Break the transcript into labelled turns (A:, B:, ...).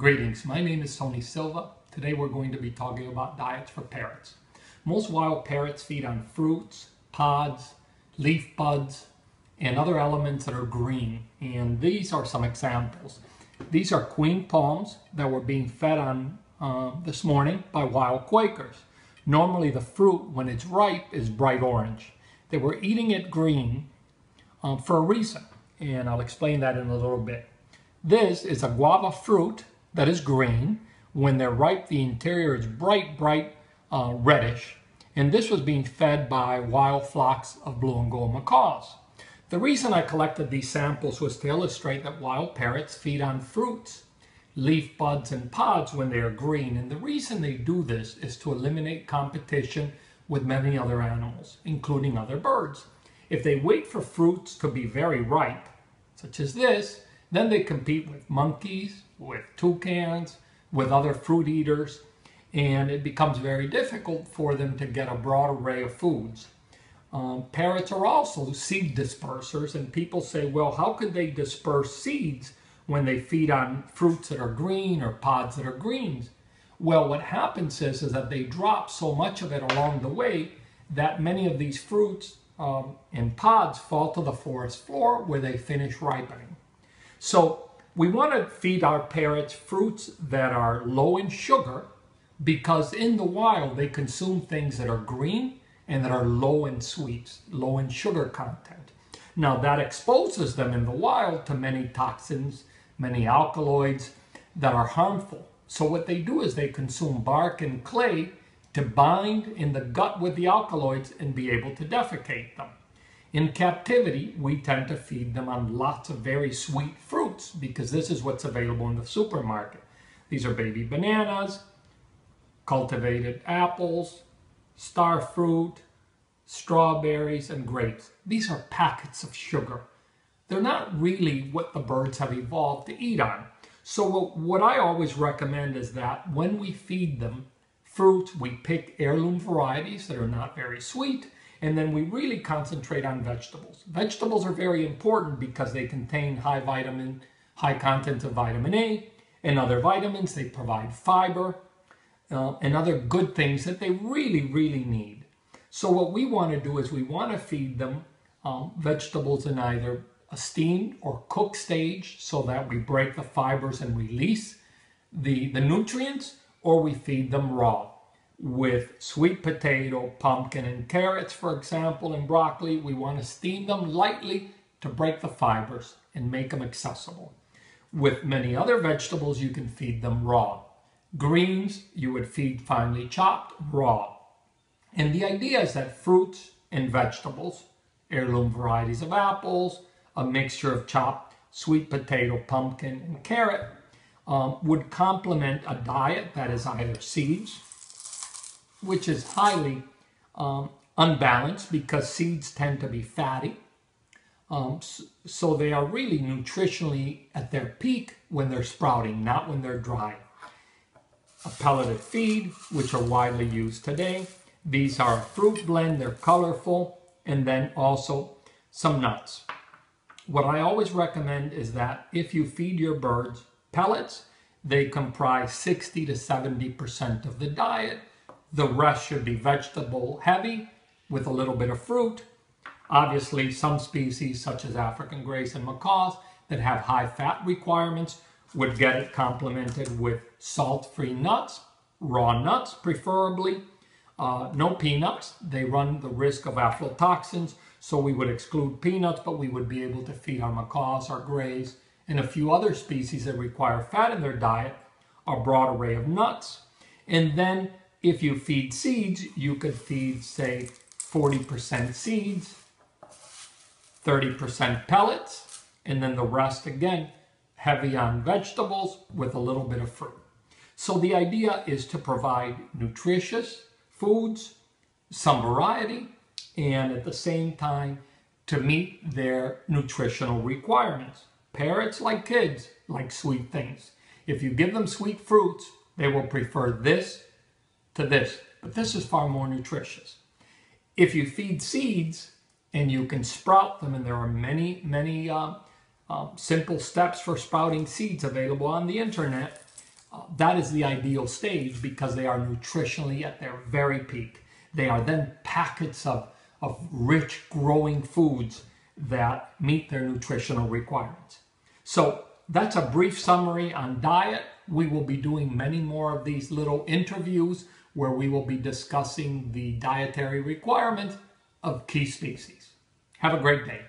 A: Greetings, my name is Tony Silva. Today we're going to be talking about diets for parrots. Most wild parrots feed on fruits, pods, leaf buds, and other elements that are green. And these are some examples. These are queen palms that were being fed on this morning by wild Quakers. Normally the fruit, when it's ripe, is bright orange. They were eating it green for a reason, and I'll explain that in a little bit. This is a guava fruit that is green. When they're ripe, the interior is bright reddish, and this was being fed by wild flocks of blue and gold macaws. The reason I collected these samples was to illustrate that wild parrots feed on fruits, leaf buds, and pods when they are green, and the reason they do this is to eliminate competition with many other animals, including other birds. If they wait for fruits to be very ripe, such as this, then they compete with monkeys, with toucans, with other fruit eaters, and it becomes very difficult for them to get a broad array of foods. Parrots are also seed dispersers, and people say, well, how could they disperse seeds when they feed on fruits that are green or pods that are greens? Well, what happens is that they drop so much of it along the way that many of these fruits and pods fall to the forest floor where they finish ripening. So we want to feed our parrots fruits that are low in sugar, because in the wild they consume things that are green and that are low in sweets, low in sugar content. Now that exposes them in the wild to many toxins, many alkaloids that are harmful. So what they do is they consume bark and clay to bind in the gut with the alkaloids and be able to defecate them. In captivity, we tend to feed them on lots of very sweet fruits because this is what's available in the supermarket. These are baby bananas, cultivated apples, star fruit, strawberries, and grapes. These are packets of sugar. They're not really what the birds have evolved to eat on. So what I always recommend is that when we feed them fruits, we pick heirloom varieties that are not very sweet, and then we really concentrate on vegetables. Vegetables are very important because they contain high content of vitamin A and other vitamins. They provide fiber and other good things that they really need. So what we want to do is we want to feed them vegetables in either a steamed or cooked stage so that we break the fibers and release the nutrients, or we feed them raw. With sweet potato, pumpkin, and carrots, for example, and broccoli, we want to steam them lightly to break the fibers and make them accessible. With many other vegetables, you can feed them raw. Greens, you would feed finely chopped, raw. And the idea is that fruits and vegetables, heirloom varieties of apples, a mixture of chopped sweet potato, pumpkin, and carrot would complement a diet that is either seeds, which is highly unbalanced because seeds tend to be fatty. So they are really nutritionally at their peak when they're sprouting, not when they're dry. A pelleted feed, which are widely used today. These are a fruit blend, they're colorful, and then also some nuts. What I always recommend is that if you feed your birds pellets, they comprise 60 to 70% of the diet. The rest should be vegetable heavy with a little bit of fruit. Obviously, some species such as African grays and macaws that have high fat requirements would get it complemented with salt-free nuts, raw nuts preferably. No peanuts. They run the risk of aflatoxins, so we would exclude peanuts, but we would be able to feed our macaws, our grays, and a few other species that require fat in their diet, a broad array of nuts. And then if you feed seeds, you could feed, say, 40% seeds, 30% pellets, and then the rest, again, heavy on vegetables with a little bit of fruit. So the idea is to provide nutritious foods, some variety, and at the same time to meet their nutritional requirements. Parrots, like kids, like sweet things. If you give them sweet fruits, they will prefer this to this, but this is far more nutritious. If you feed seeds and you can sprout them, and there are many simple steps for sprouting seeds available on the internet, that is the ideal stage because they are nutritionally at their very peak. They are then packets of rich growing foods that meet their nutritional requirements. So that's a brief summary on diet. We will be doing many more of these little interviews where we will be discussing the dietary requirements of key species. Have a great day.